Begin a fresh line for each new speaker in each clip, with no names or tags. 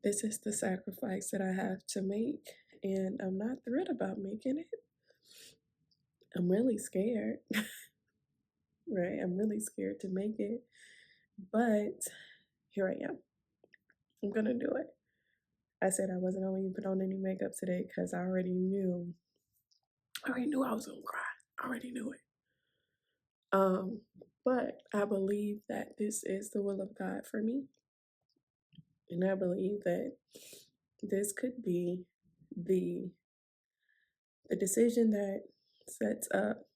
this is the sacrifice that I have to make, and I'm not thrilled about making it. I'm really scared, right? I'm really scared to make it, but here I am. I'm gonna do it. I said I wasn't gonna even put on any makeup today because I already knew I was gonna cry. I already knew it. Um, but I believe that this is the will of God for me. And I believe that this could be the decision that sets up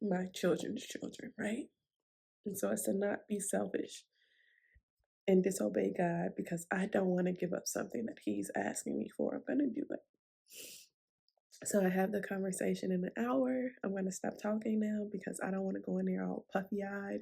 my children's children, right? And so it's to not be selfish and disobey God because I don't want to give up something that He's asking me for. I'm gonna do it. So I have the conversation in an hour. I'm going to stop talking now because I don't want to go in there all puffy-eyed.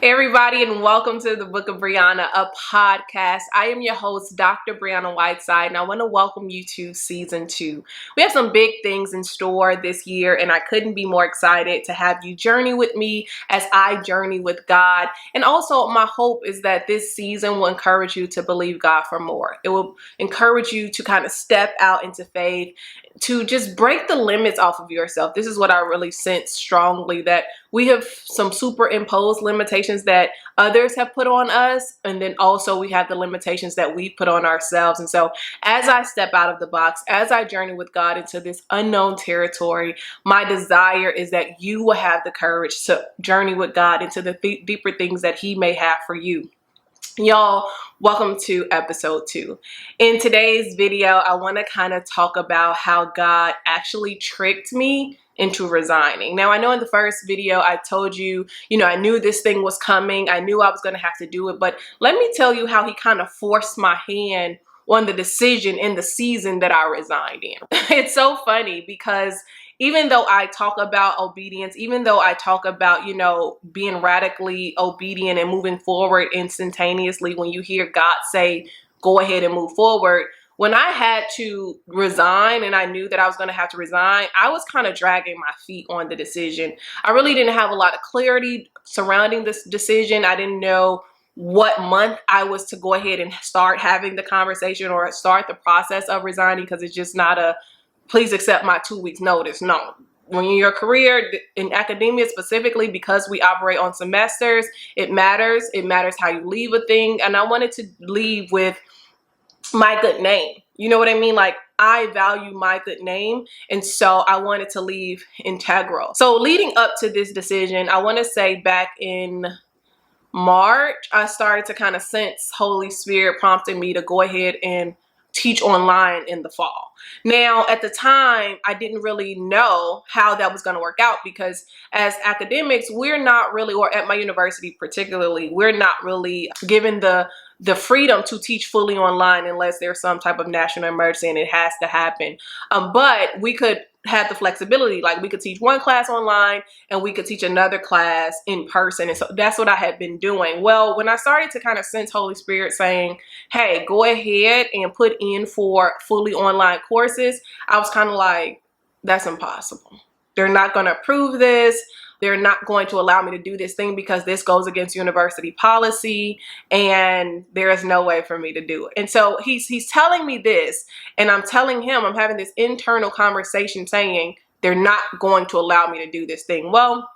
Hey everybody, and welcome to the Book of Brianna, a podcast. I am your host, Dr. Brianna Whiteside, and I want to welcome you to season 2. We have some big things in store this year, and I couldn't be more excited to have you journey with me as I journey with God. And also, my hope is that this season will encourage you to believe God for more. It will encourage you to kind of step out into faith, to just break the limits off of yourself. This is what I really sense strongly, that we have some superimposed limitations that others have put on us, and then also we have the limitations that we put on ourselves. And so as I step out of the box, as I journey with God into this unknown territory, my desire is that you will have the courage to journey with God into the deeper things that He may have for you. Y'all, welcome to episode 2. In today's video, I want to kind of talk about how God actually tricked me into resigning. Now, I know in the first video, I told you, I knew this thing was coming. I knew I was going to have to do it. But let me tell you how He kind of forced my hand on the decision in the season that I resigned in. It's so funny because even though I talk about obedience, even though I talk about, being radically obedient and moving forward instantaneously, when you hear God say, go ahead and move forward, when I had to resign and I knew that I was going to have to resign, I was kind of dragging my feet on the decision. I really didn't have a lot of clarity surrounding this decision. I didn't know what month I was to go ahead and start having the conversation or start the process of resigning, because it's just not a please accept my 2 weeks notice. No. When you're in your career, in academia specifically, because we operate on semesters, it matters. It matters how you leave a thing. And I wanted to leave with my good name. You know what I mean? Like, I value my good name. And so I wanted to leave integral. So leading up to this decision, I want to say back in March, I started to kind of sense Holy Spirit prompting me to go ahead and teach online in the fall. Now, at the time, I didn't really know how that was going to work out, because as academics, we're not really, or at my university particularly, we're not really given the freedom to teach fully online unless there's some type of national emergency and it has to happen. But we could have the flexibility, like we could teach one class online and we could teach another class in person. And so that's what I had been doing. Well, when I started to kind of sense Holy Spirit saying, hey, go ahead and put in for fully online courses, I was kind of like, that's impossible. They're not going to approve this. They're not going to allow me to do this thing because this goes against university policy, and there is no way for me to do it. And so he's telling me this, and I'm telling him, I'm having this internal conversation saying they're not going to allow me to do this thing. Well,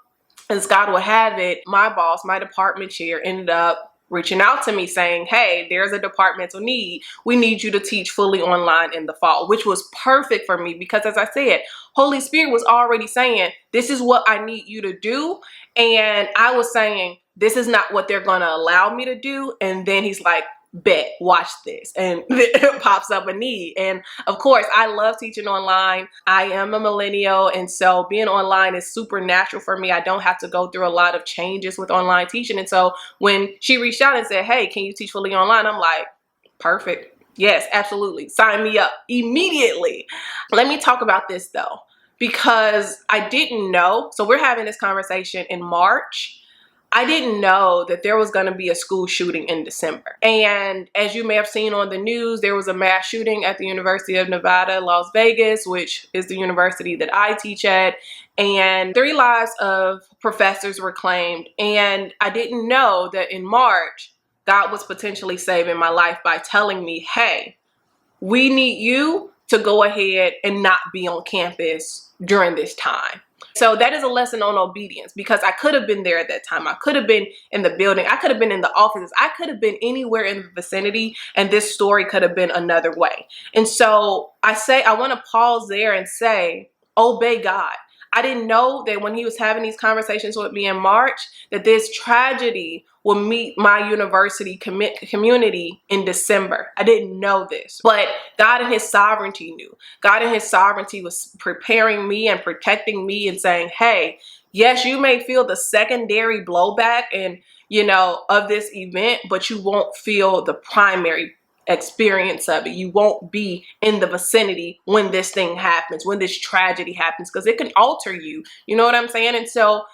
as God will have it, my boss, my department chair, ended up reaching out to me saying, hey, there's a departmental need. We need you to teach fully online in the fall, which was perfect for me because, as I said, Holy Spirit was already saying, this is what I need you to do. And I was saying, this is not what they're going to allow me to do. And then he's like, bet, watch this. And it pops up a need. And of course, I love teaching online. I am a millennial. And so being online is super natural for me. I don't have to go through a lot of changes with online teaching. And so when she reached out and said, hey, can you teach fully online? I'm like, perfect. Yes, absolutely. Sign me up immediately. Let me talk about this though, because I didn't know. So we're having this conversation in March. I didn't know that there was going to be a school shooting in December. And as you may have seen on the news, there was a mass shooting at the University of Nevada, Las Vegas, which is the university that I teach at. And 3 lives of professors were claimed. And I didn't know that in March, God was potentially saving my life by telling me, hey, we need you to go ahead and not be on campus during this time. So that is a lesson on obedience, because I could have been there at that time. I could have been in the building. I could have been in the offices. I could have been anywhere in the vicinity, and this story could have been another way. And so I want to pause there and say, obey God. I didn't know that when he was having these conversations with me in March, that this tragedy will meet my university community in December. I didn't know this, but God in his sovereignty knew. God in his sovereignty was preparing me and protecting me and saying, hey, yes, you may feel the secondary blowback and, of this event, but you won't feel the primary experience of it. You won't be in the vicinity when this thing happens, when this tragedy happens, because it can alter you. You know what I'm saying? And so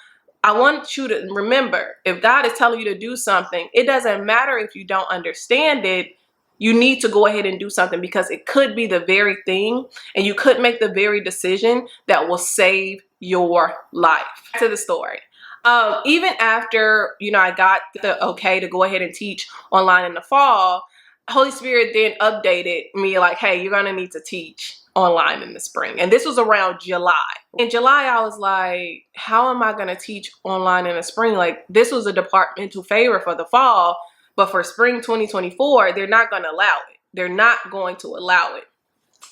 I want you to remember, if God is telling you to do something, it doesn't matter if you don't understand it. You need to go ahead and do something, because it could be the very thing, and you could make the very decision that will save your life. Back to the story. Even after, I got the okay to go ahead and teach online in the fall, Holy Spirit then updated me like, hey, you're going to need to teach online in the spring. And this was around July. In July, I was like, how am I going to teach online in the spring? Like, this was a departmental favor for the fall, but for spring 2024, they're not going to allow it. They're not going to allow it.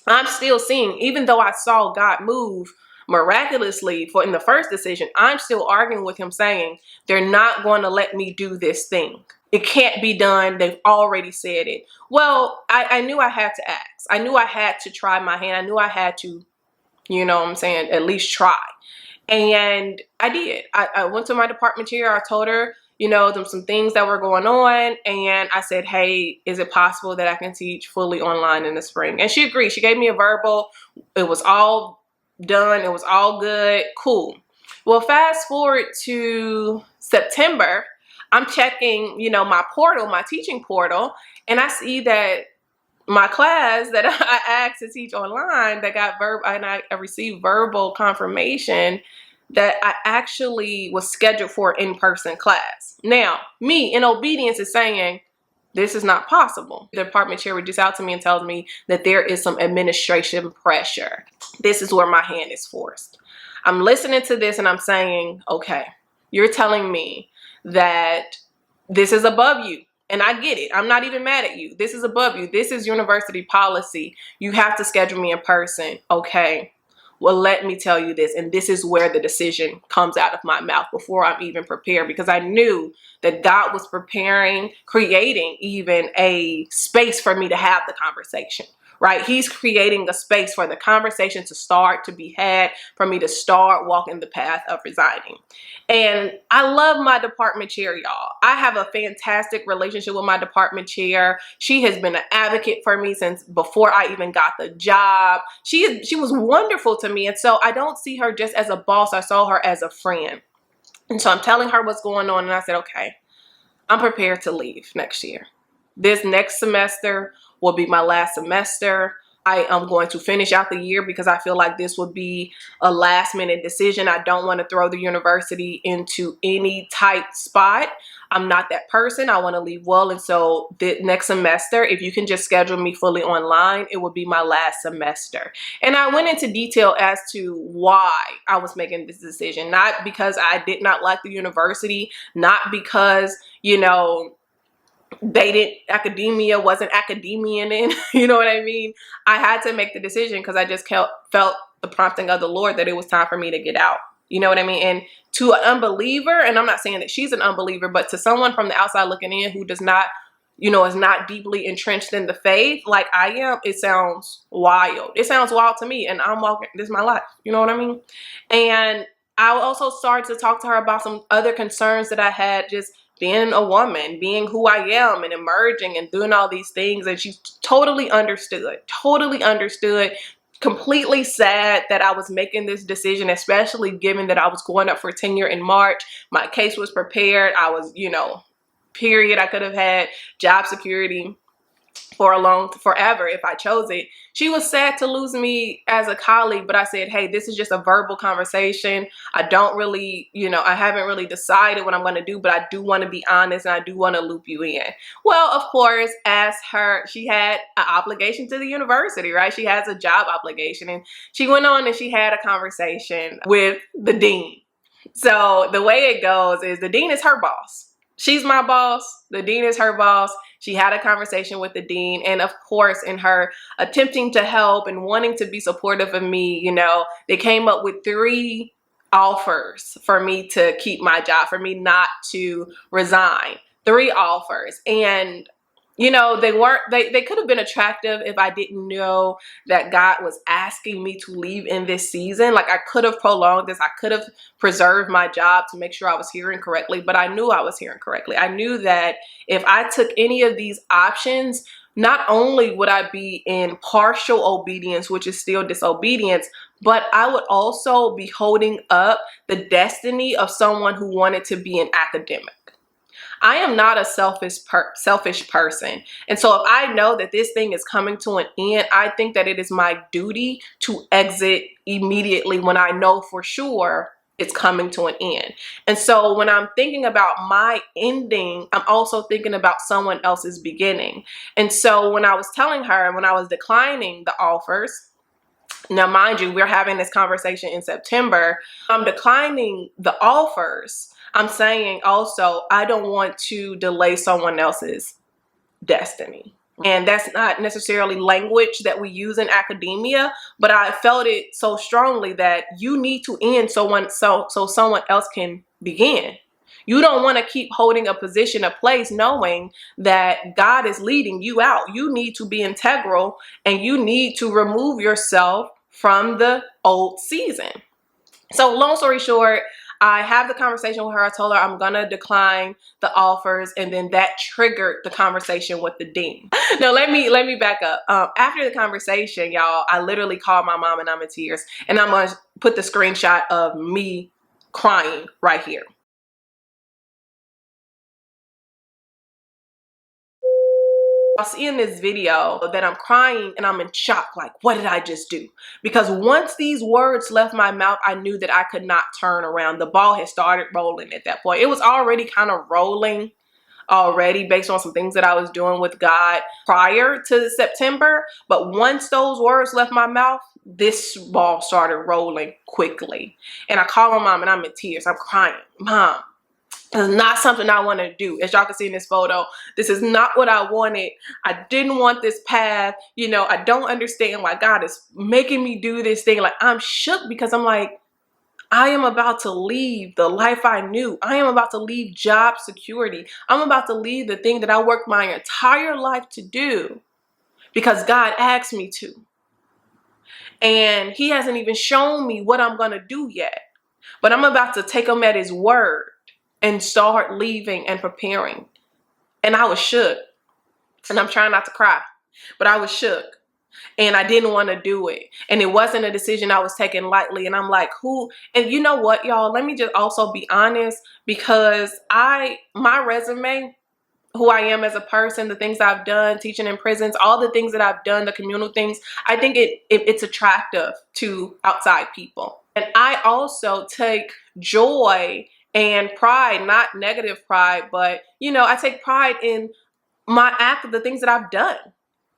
I'm still seeing, even though I saw God move miraculously in the first decision, I'm still arguing with him saying, they're not going to let me do this thing. It can't be done. They've already said it. Well, I knew I had to ask. I knew I had to try my hand. I knew I had to, at least try. And I did. I went to my department chair. I told her, some things that were going on. And I said, hey, is it possible that I can teach fully online in the spring? And she agreed. She gave me a verbal. It was all done. It was all good. Cool. Well, fast forward to September, I'm checking, my portal, my teaching portal, and I see that my class that I asked to teach online, that got and I received verbal confirmation that I actually was scheduled for an in-person class. Now, me in obedience is saying, this is not possible. The department chair reaches out to me and tells me that there is some administration pressure. This is where my hand is forced. I'm listening to this and I'm saying, okay, you're telling me that this is above you. And I get it. I'm not even mad at you. This is above you. This is university policy. You have to schedule me in person. Okay. Well, let me tell you this. And this is where the decision comes out of my mouth before I'm even prepared, because I knew that God was creating even a space for me to have the conversation. Right? He's creating a space for the conversation to start, to be had, for me to start walking the path of resigning. And I love my department chair, y'all. I have a fantastic relationship with my department chair. She has been an advocate for me since before I even got the job. She was wonderful to me. And so I don't see her just as a boss. I saw her as a friend. And so I'm telling her what's going on. And I said, okay, I'm prepared to leave next year. This next semester will be my last semester. I am going to finish out the year because I feel like this would be a last minute decision. I don't want to throw the university into any tight spot. I'm not that person. I want to leave well. And so the next semester, if you can just schedule me fully online, it will be my last semester. And I went into detail as to why I was making this decision. Not because I did not like the university, not because, academia wasn't academia in, you know what I mean? I had to make the decision because I just felt the prompting of the Lord that it was time for me to get out. You know what I mean? And to an unbeliever, and I'm not saying that she's an unbeliever, but to someone from the outside looking in who does not, is not deeply entrenched in the faith like I am, it sounds wild. It sounds wild to me, and I'm walking, this is my life. You know what I mean? And I also started to talk to her about some other concerns that I had, just being a woman, being who I am and emerging and doing all these things. And she totally understood, completely sad that I was making this decision, especially given that I was going up for tenure in March. My case was prepared. I was, period. I could have had job security forever if I chose it. She was sad to lose me as a colleague, but I said, hey, this is just a verbal conversation. I don't really, I haven't really decided what I'm going to do, but I do want to be honest and I do want to loop you in. Well, of course, she had an obligation to the university, right? She has a job obligation, and she went on and she had a conversation with the dean. So the way it goes is the dean is her boss. She's my boss. The dean is her boss. She had a conversation with the dean. And of course, in her attempting to help and wanting to be supportive of me, they came up with 3 offers for me to keep my job, for me not to resign. 3 offers. And they could have been attractive if I didn't know that God was asking me to leave in this season. Like, I could have prolonged this. I could have preserved my job to make sure I was hearing correctly, but I knew I was hearing correctly. I knew that if I took any of these options, not only would I be in partial obedience, which is still disobedience, but I would also be holding up the destiny of someone who wanted to be an academic. I am not a selfish person. And so if I know that this thing is coming to an end, I think that it is my duty to exit immediately when I know for sure it's coming to an end. And so when I'm thinking about my ending, I'm also thinking about someone else's beginning. And so when I was telling her, when I was declining the offers, now, mind you, we're having this conversation in September. I'm declining the offers. I'm saying also, I don't want to delay someone else's destiny. And that's not necessarily language that we use in academia, but I felt it so strongly that you need to end so someone else can begin. You don't want to keep holding a position, a place, knowing that God is leading you out. You need to be integral and you need to remove yourself from the old season. So long story short, I have the conversation with her. I told her I'm gonna decline the offers, and then that triggered the conversation with the dean. Now let me back up. After the conversation, y'all, I literally called my mom and I'm in tears, and I'm gonna put the screenshot of me crying right here. I'll see in this video that I'm crying and I'm in shock, like, what did I just do? Because once these words left my mouth, I knew that I could not turn around. The ball had started rolling at that point. It was already kind of rolling already based on some things that I was doing with God prior to September. But once those words left my mouth, this ball started rolling quickly. And I called my mom and I'm in tears. I'm crying. Mom, this is not something I want to do. As y'all can see in this photo, this is not what I wanted. I didn't want this path. I don't understand why God is making me do this thing. Like, I'm shook because I'm like, I am about to leave the life I knew. I am about to leave job security. I'm about to leave the thing that I worked my entire life to do because God asked me to. And he hasn't even shown me what I'm going to do yet. But I'm about to take him at his word and start leaving and preparing. And I was shook. And I'm trying not to cry, but I was shook. And I didn't want to do it. And it wasn't a decision I was taking lightly. And I'm like, who? And you know what, y'all? Let me just also be honest, because my resume, who I am as a person, the things I've done, teaching in prisons, all the things that I've done, the communal things, I think it's attractive to outside people. And I also take joy and pride, not negative pride, but I take pride in the things that I've done,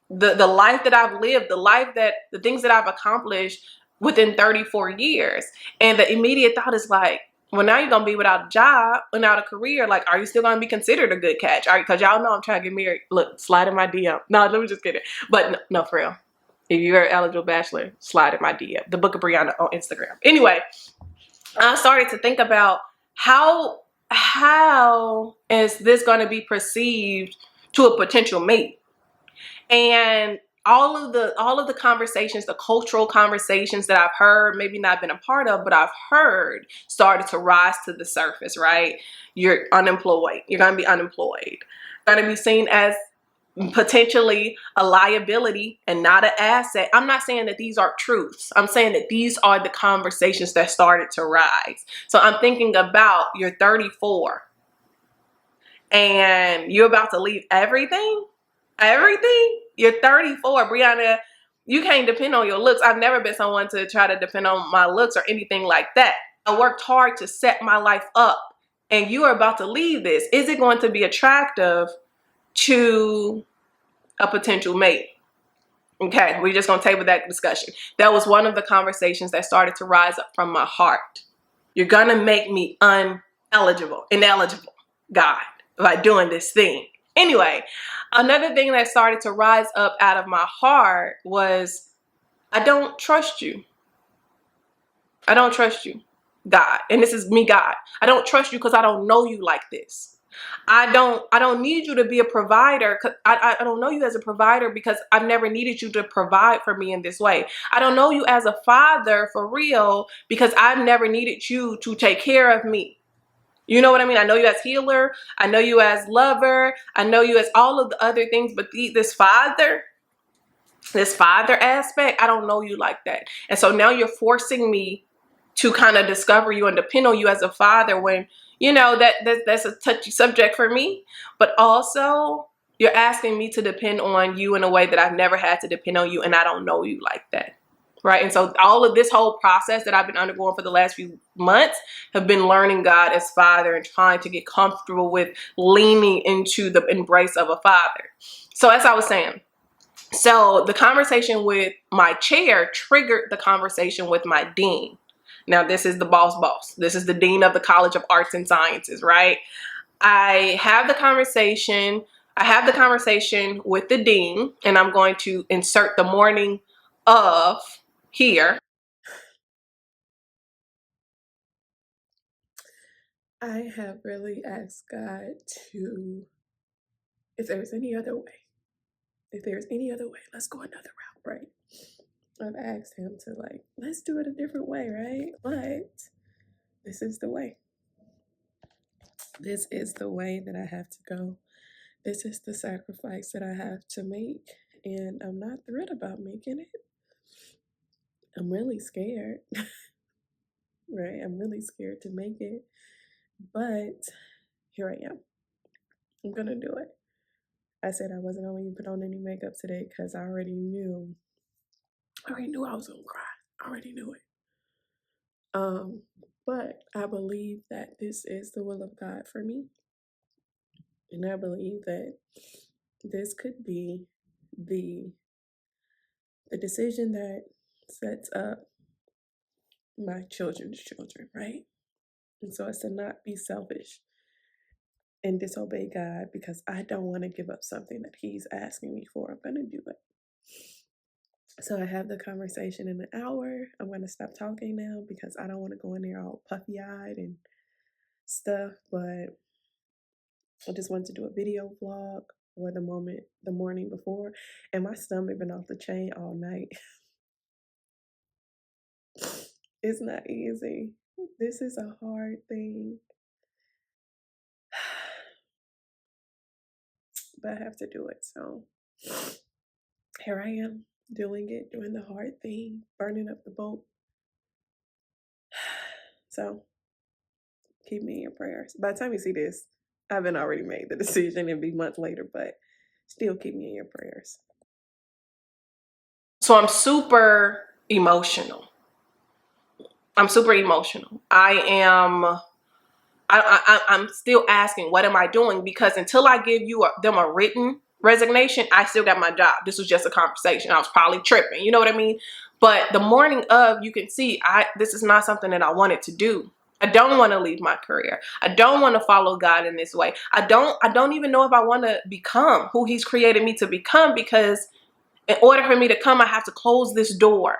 the life that I've lived, the things that I've accomplished within 34 years. And the immediate thought is like, well, now you're going to be without a job, without a career. Like, are you still going to be considered a good catch? Because y'all know I'm trying to get married. Look, slide in my DM. No, let me just get it. But no, for real. If you're an eligible bachelor, slide in my DM. The Book of Brianna on Instagram. Anyway, I started to think about how is this going to be perceived to a potential mate? And all of the conversations, the cultural conversations that I've heard, maybe not been a part of, but I've heard started to rise to the surface, right? You're unemployed. You're going to be unemployed. You're going to be seen as potentially a liability and not an asset. I'm not saying that these are truths. I'm saying that these are the conversations that started to rise. So I'm thinking about you're 34 and you're about to leave everything. You're 34, Brianna. You can't depend on your looks. I've never been someone to try to depend on my looks or anything like that. I worked hard to set my life up, and you are about to leave this. Is it going to be attractive to a potential mate? Okay, we're just going to table that discussion. That was one of the conversations that started to rise up from my heart. You're going to make me ineligible, God, by doing this thing. Anyway, another thing that started to rise up out of my heart was, I don't trust you. I don't trust you, God. And this is me, God. I don't trust you because I don't know you like this. I don't need you to be a provider. I don't know you as a provider because I've never needed you to provide for me in this way. I don't know you as a father for real because I've never needed you to take care of me. You know what I mean? I know you as healer. I know you as lover. I know you as all of the other things, but this father aspect, I don't know you like that. And so now you're forcing me to kind of discover you and depend on you as a father when, you know, that's a touchy subject for me. But also you're asking me to depend on you in a way that I've never had to depend on you, and I don't know you like that. Right. And so all of this whole process that I've been undergoing for the last few months have been learning God as Father and trying to get comfortable with leaning into the embrace of a father. So as I was saying, so the conversation with my chair triggered the conversation with my dean. Now, this is the boss. This is the dean of the College of Arts and Sciences, right? I have the conversation with the dean, and I'm going to insert the morning of here.
I have really asked God to, if there's any other way, let's go another route, right? I've asked him to, like, let's do it a different way, right? But this is the way. This is the way that I have to go. This is the sacrifice that I have to make. And I'm not thrilled about making it. I'm really scared, right? I'm really scared to make it. But here I am. I'm going to do it. I said I wasn't going to even put on any makeup today because I already knew I was going to cry. I already knew it. But I believe that this is the will of God for me. And I believe that this could be the decision that sets up my children's children, right? And so it's to not be selfish and disobey God because I don't want to give up something that He's asking me for. I'm going to do it. So I have the conversation in an hour. I'm going to stop talking now because I don't want to go in there all puffy-eyed and stuff. But I just wanted to do a video vlog for the morning before. And my stomach been off the chain all night. It's not easy. This is a hard thing. But I have to do it. So here I am doing the hard thing, burning up the boat. So keep me in your prayers. By the time you see this, I've been already made the decision. It'll be months later, but still keep me in your prayers.
So I'm super emotional. I'm still asking, what am I doing? Because until I give them a written resignation, I still got my job. This was just a conversation. I was probably tripping. You know what I mean? But the morning of, you can see, this is not something that I wanted to do. I don't want to leave my career. I don't want to follow God in this way. I don't even know if I want to become who He's created me to become, because in order for me to come, I have to close this door.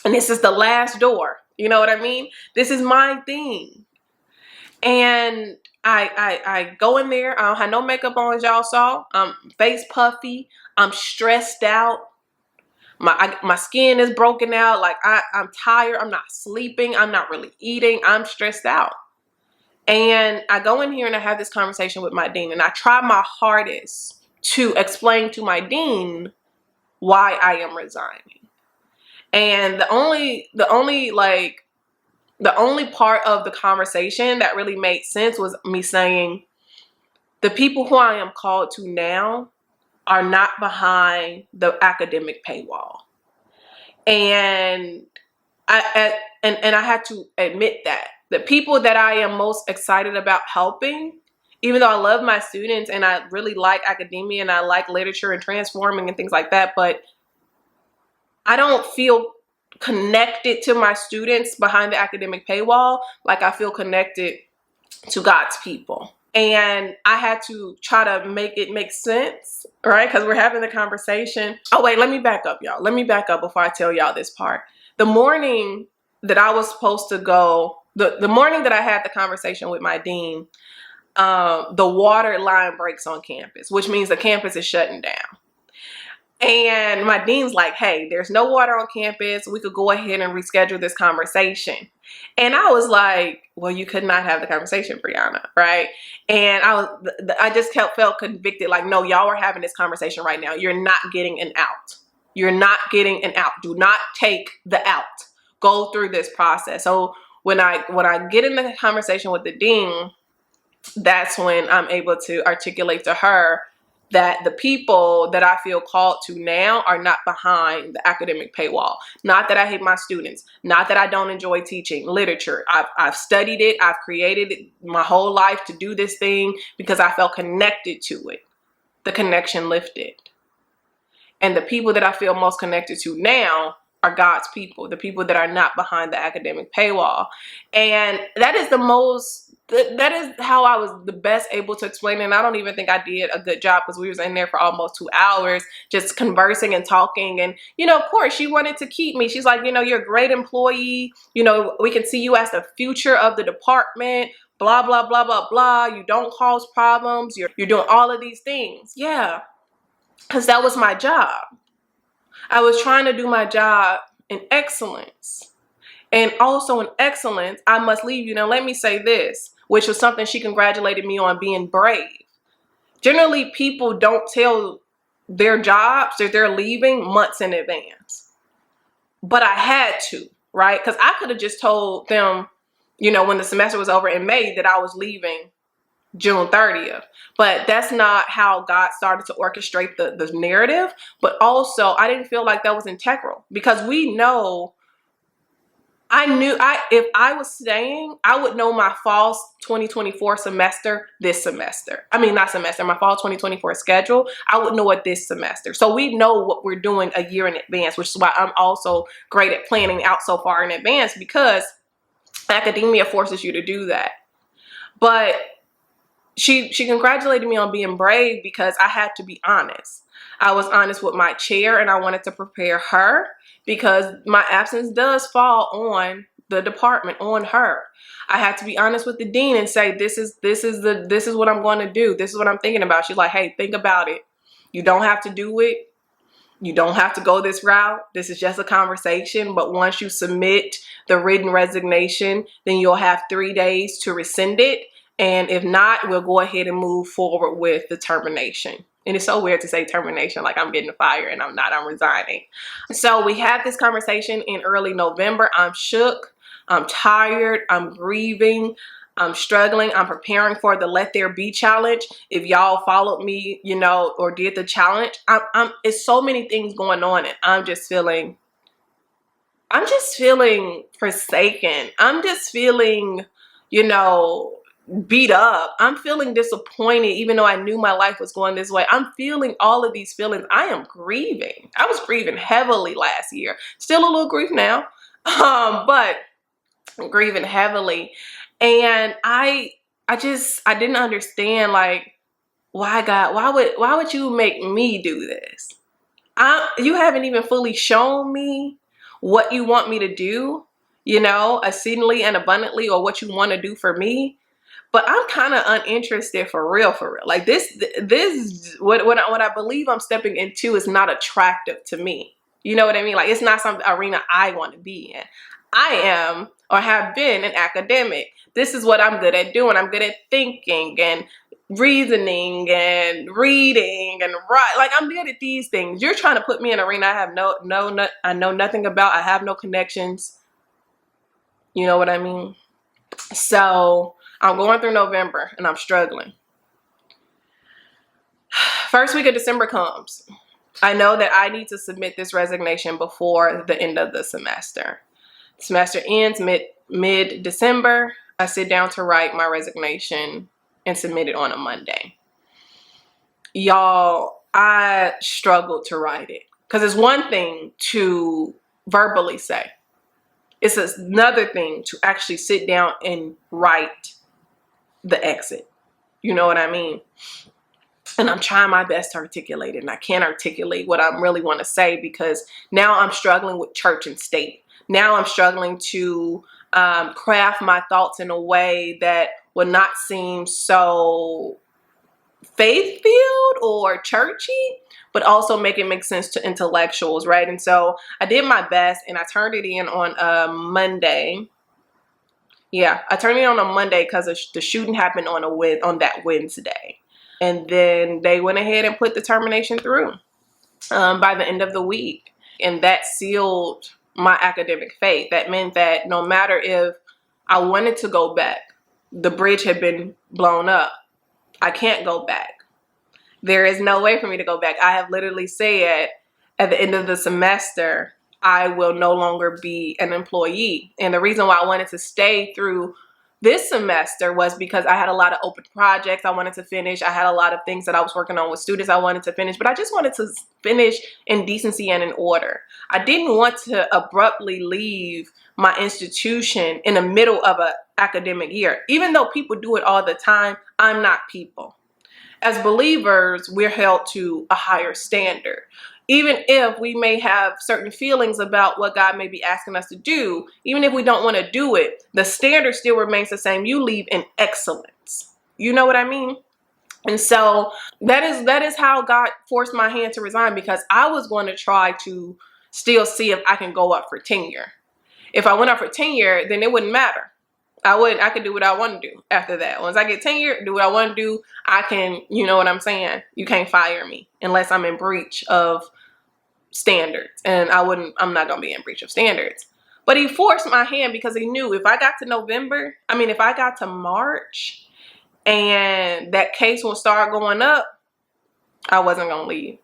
And this is the last door. You know what I mean? This is my thing. And I go in there. I don't have no makeup on, as y'all saw. I'm face puffy. I'm stressed out. My skin is broken out. Like I'm tired. I'm not sleeping. I'm not really eating. I'm stressed out. And I go in here and I have this conversation with my dean, and I try my hardest to explain to my dean why I am resigning. And the only part of the conversation that really made sense was me saying, the people who I am called to now are not behind the academic paywall. And I had to admit that the people that I am most excited about helping, even though I love my students and I really like academia and I like literature and transforming and things like that, but I don't feel connected to my students behind the academic paywall like I feel connected to God's people. And I had to try to make it make sense, right? Because we're having the conversation. Oh, wait, let me back up, y'all. Let me back up before I tell y'all this part. The morning that I was supposed to go, the morning that I had the conversation with my dean, the water line breaks on campus, which means the campus is shutting down. And my dean's like, hey, there's no water on campus. We could go ahead and reschedule this conversation. And I was like, well, you could not have the conversation, Brianna, right? And I just felt convicted, like, no, y'all are having this conversation right now. You're not getting an out. You're not getting an out. Do not take the out. Go through this process. So when I get in the conversation with the dean, that's when I'm able to articulate to her that the people that I feel called to now are not behind the academic paywall. Not that I hate my students, not that I don't enjoy teaching literature. I've studied it, I've created it my whole life to do this thing because I felt connected to it. The connection lifted. And the people that I feel most connected to now are God's people, the people that are not behind the academic paywall. And that is that is how I was the best able to explain it. And I don't even think I did a good job because we was in there for almost 2 hours just conversing and talking. And, of course, she wanted to keep me. She's like, you're a great employee. We can see you as the future of the department, blah, blah, blah, blah, blah. You don't cause problems. You're doing all of these things. Yeah, because that was my job. I was trying to do my job in excellence. And also in excellence, I must leave you. Now, let me say this, which was something she congratulated me on, being brave. Generally, people don't tell their jobs that they're leaving months in advance. But I had to, right? Because I could have just told them, when the semester was over in May, that I was leaving June 30th. But that's not how God started to orchestrate the narrative. But also, I didn't feel like that was integral because we know, I knew if I was staying, I would know my fall 2024 semester this semester. I mean, not semester, my fall 2024 schedule. I would know it this semester. So we know what we're doing a year in advance, which is why I'm also great at planning out so far in advance, because academia forces you to do that. But she congratulated me on being brave because I had to be honest. I was honest with my chair and I wanted to prepare her because my absence does fall on the department, on her. I had to be honest with the dean and say, this is what I'm going to do. This is what I'm thinking about. She's like, hey, think about it. You don't have to do it. You don't have to go this route. This is just a conversation. But once you submit the written resignation, then you'll have 3 days to rescind it. And if not, we'll go ahead and move forward with the termination. And it's so weird to say termination, like I'm getting fired and I'm not, I'm resigning. So we had this conversation in early November. I'm shook. I'm tired. I'm grieving. I'm struggling. I'm preparing for the Let There Be challenge. If y'all followed me, or did the challenge, it's so many things going on, and I'm just feeling forsaken. I'm just feeling, beat up. I'm feeling disappointed, even though I knew my life was going this way. I'm feeling all of these feelings. I am grieving. I was grieving heavily last year. Still a little grief now, but I'm grieving heavily. And I didn't understand, like, why God, why would you make me do this? You haven't even fully shown me what you want me to do, exceedingly and abundantly, or what you want to do for me. But I'm kind of uninterested for real. Like this, what I believe I'm stepping into is not attractive to me. You know what I mean? Like, it's not some arena I want to be in. I am, or have been, an academic. This is what I'm good at doing. I'm good at thinking and reasoning and reading and write. Like, I'm good at these things. You're trying to put me in an arena I have I know nothing about. I have no connections. You know what I mean? So I'm going through November and I'm struggling. First week of December comes. I know that I need to submit this resignation before the end of the semester. Semester ends mid-December. I sit down to write my resignation and submit it on a Monday. Y'all, I struggled to write it because it's one thing to verbally say. It's another thing to actually sit down and write the exit. You know what I mean? And I'm trying my best to articulate it, and I can't articulate what I really want to say because now I'm struggling with church and state. Now I'm struggling to craft my thoughts in a way that would not seem so faith-filled or churchy, but also make it make sense to intellectuals, right? And so I did my best, and I turned it in on a Monday. Yeah, I turned it on a Monday because the shooting happened on that Wednesday. And then they went ahead and put the termination through by the end of the week. And that sealed my academic fate. That meant that no matter if I wanted to go back, the bridge had been blown up. I can't go back. There is no way for me to go back. I have literally said at the end of the semester, I will no longer be an employee. And the reason why I wanted to stay through this semester was because I had a lot of open projects I wanted to finish. I had a lot of things that I was working on with students I wanted to finish, but I just wanted to finish in decency and in order. I didn't want to abruptly leave my institution in the middle of an academic year. Even though people do it all the time, I'm not people. As believers, we're held to a higher standard. Even if we may have certain feelings about what God may be asking us to do, even if we don't want to do it, the standard still remains the same. You leave in excellence. You know what I mean? And so that is how God forced my hand to resign, because I was going to try to still see if I can go up for tenure. If I went up for tenure, then it wouldn't matter. I could do what I want to do after that. Once I get tenure, do what I want to do. I can, you know what I'm saying? You can't fire me unless I'm in breach of standards. And I'm not going to be in breach of standards. But he forced my hand because he knew if I got to March and that case will start going up, I wasn't going to leave.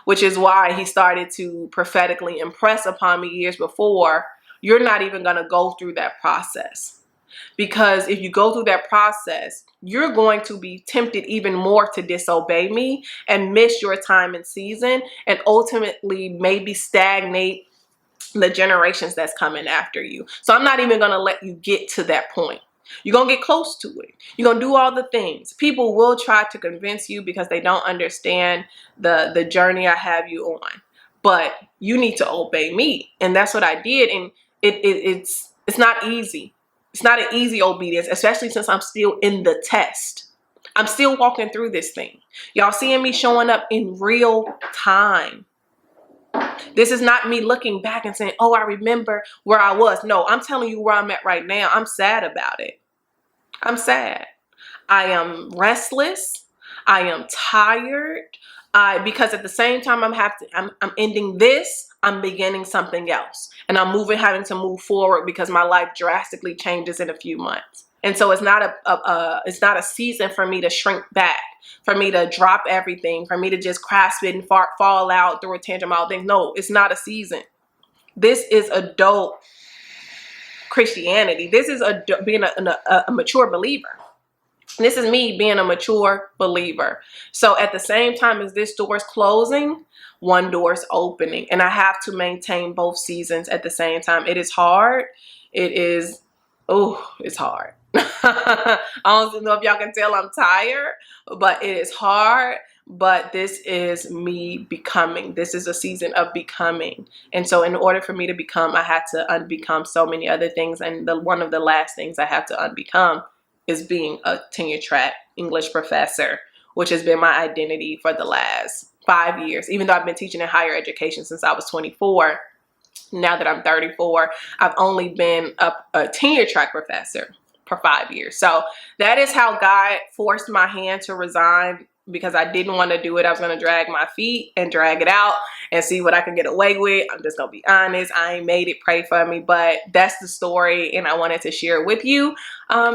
Which is why he started to prophetically impress upon me years before, you're not even going to go through that process. Because if you go through that process, you're going to be tempted even more to disobey me and miss your time and season, and ultimately maybe stagnate the generations that's coming after you. So I'm not even going to let you get to that point. You're going to get close to it. You're going to do all the things. People will try to convince you because they don't understand the journey I have you on. But you need to obey me. And that's what I did. And it's not easy. It's not an easy obedience, especially since I'm still in the test. I'm still walking through this thing. Y'all seeing me showing up in real time. This is not me looking back and saying, oh, I remember where I was. No, I'm telling you where I'm at right now. I'm sad about it. I'm sad. I am restless. I am tired. Because at the same time I'm ending this, I'm beginning something else. And I'm having to move forward because my life drastically changes in a few months. And so it's not a season for me to shrink back, for me to drop everything, for me to just cry, spit, and fall out, throw a tantrum, all things. No, it's not a season. This is adult Christianity. This is being a mature believer. This is me being a mature believer. So at the same time as this door is closing, one door is opening. And I have to maintain both seasons at the same time. It is hard. It's hard. I don't know if y'all can tell I'm tired, but it is hard. But this is me becoming. This is a season of becoming. And so in order for me to become, I had to unbecome so many other things. And one of the last things I have to unbecome is being a tenure track English professor, which has been my identity for the last 5 years. Even though I've been teaching in higher education since I was 24, now that I'm 34, I've only been a tenure track professor for 5 years. So that is how God forced my hand to resign, because I didn't want to do it. I was going to drag my feet and drag it out. and see what I can get away with. I'm just gonna be honest. I ain't made it. Pray for me, but that's the story, and I wanted to share it with you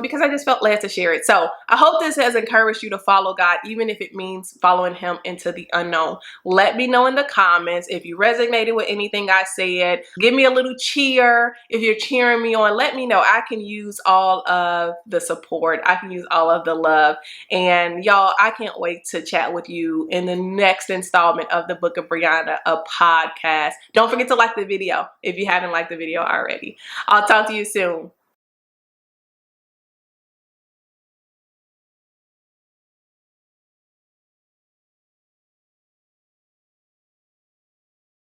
because I just felt led to share it. So I hope this has encouraged you to follow God, even if it means following Him into the unknown. Let me know in the comments if you resonated with anything I said. Give me a little cheer if you're cheering me on. Let me know. I can use all of the support. I can use all of the love. And y'all, I can't wait to chat with you in the next installment of the Book of Brianna, a podcast. Don't forget to like the video if you haven't liked the video already. I'll talk to you soon.